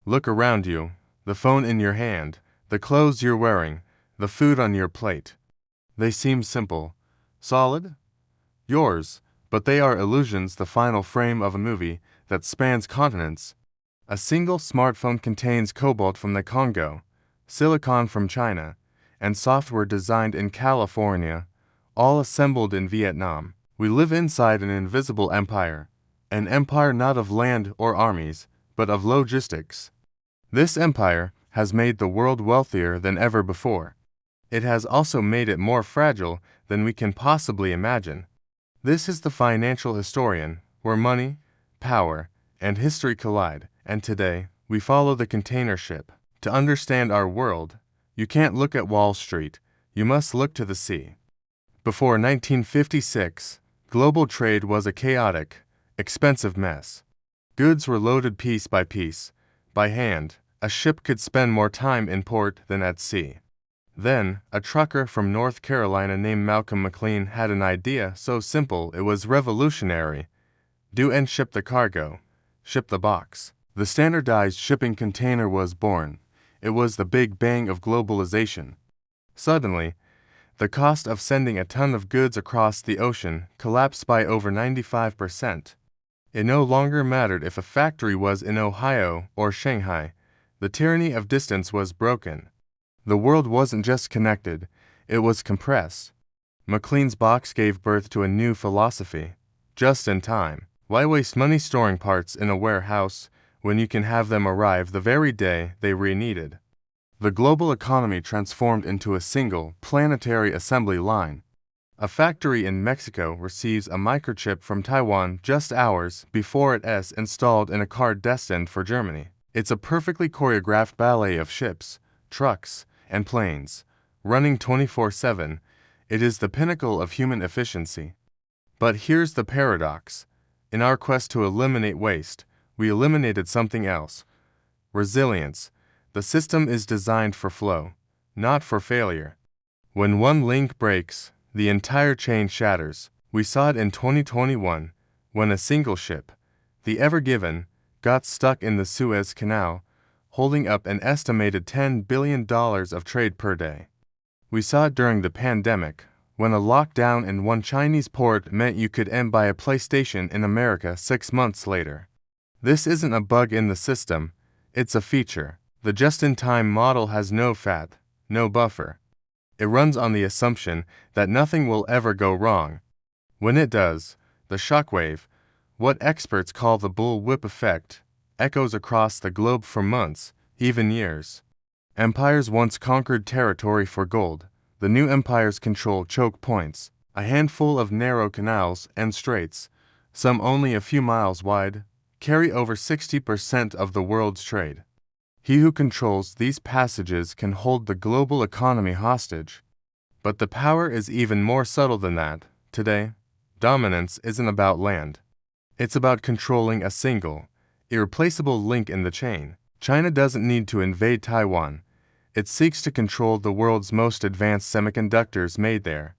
Look around you, the phone in your hand, the clothes you're wearing, the food on your plate. They seem simple, solid, yours, but they are illusions, the final frame of a movie that spans continents. A single smartphone contains cobalt from the Congo, silicon from China, and software designed in California, all assembled in Vietnam. We live inside an invisible empire, an empire not of land or armies, but of logistics. This empire has made the world wealthier than ever before. It has also made it more fragile than we can possibly imagine. This is the financial historian, where money, power, and history collide, and today, we follow the container ship. To understand our world, you can't look at Wall Street, you must look to the sea. Before 1956, global trade was a chaotic, expensive mess. Goods were loaded piece, by hand. A ship could spend more time in port than at sea. Then, a trucker from North Carolina named Malcolm McLean had an idea so simple it was revolutionary. Do and ship the cargo, ship the box. The standardized shipping container was born. It was the big bang of globalization. Suddenly, the cost of sending a ton of goods across the ocean collapsed by over 95%. It no longer mattered if a factory was in Ohio or Shanghai. The tyranny of distance was broken. The world wasn't just connected, it was compressed. McLean's box gave birth to a new philosophy: just in time. Why waste money storing parts in a warehouse when you can have them arrive the very day they were needed? The global economy transformed into a single, planetary assembly line. A factory in Mexico receives a microchip from Taiwan just hours before it is installed in a car destined for Germany. It's a perfectly choreographed ballet of ships, trucks, and planes, running 24/7. It is the pinnacle of human efficiency. But here's the paradox. In our quest to eliminate waste, we eliminated something else: resilience. The system is designed for flow, not for failure. When one link breaks, the entire chain shatters. We saw it in 2021, when a single ship, the Ever Given, got stuck in the Suez Canal, holding up an estimated $10 billion of trade per day. We saw it during the pandemic, when a lockdown in one Chinese port meant you could buy a PlayStation in America 6 months later. This isn't a bug in the system, it's a feature. The just-in-time model has no fat, no buffer. It runs on the assumption that nothing will ever go wrong. When it does, the shockwave, what experts call the bullwhip effect, echoes across the globe for months, even years. Empires once conquered territory for gold. The new empires control choke points, a handful of narrow canals and straits, some only a few miles wide, carry over 60% of the world's trade. He who controls these passages can hold the global economy hostage. But the power is even more subtle than that. Today, dominance isn't about land. It's about controlling a single, irreplaceable link in the chain. China doesn't need to invade Taiwan. It seeks to control the world's most advanced semiconductors made there.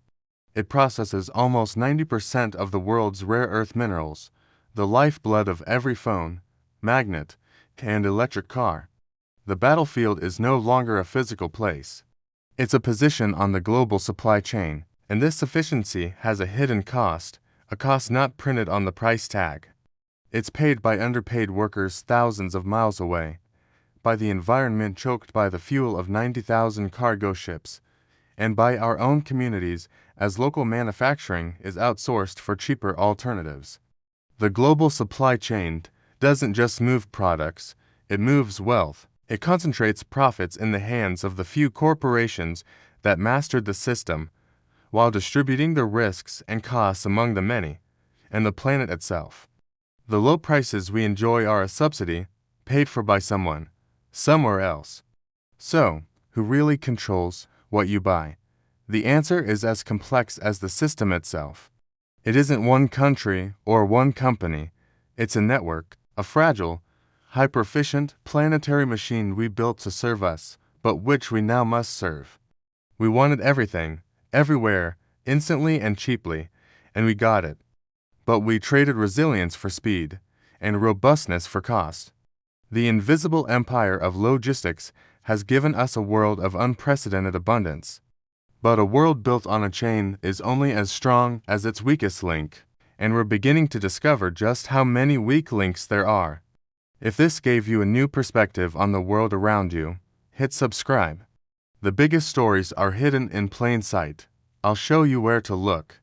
It processes almost 90% of the world's rare earth minerals, the lifeblood of every phone, magnet, and electric car. The battlefield is no longer a physical place. It's a position on the global supply chain, and this efficiency has a hidden cost, a cost not printed on the price tag. It's paid by underpaid workers thousands of miles away, by the environment choked by the fuel of 90,000 cargo ships, and by our own communities as local manufacturing is outsourced for cheaper alternatives. The global supply chain doesn't just move products, it moves wealth. It concentrates profits in the hands of the few corporations that mastered the system, while distributing the risks and costs among the many, and the planet itself. The low prices we enjoy are a subsidy, paid for by someone, somewhere else. So, who really controls what you buy? The answer is as complex as the system itself. It isn't one country or one company, it's a network, a fragile, hyper-efficient, planetary machine we built to serve us, but which we now must serve. We wanted everything, everywhere, instantly and cheaply, and we got it. But we traded resilience for speed, and robustness for cost. The invisible empire of logistics has given us a world of unprecedented abundance. But a world built on a chain is only as strong as its weakest link, and we're beginning to discover just how many weak links there are. If this gave you a new perspective on the world around you, hit subscribe. The biggest stories are hidden in plain sight. I'll show you where to look.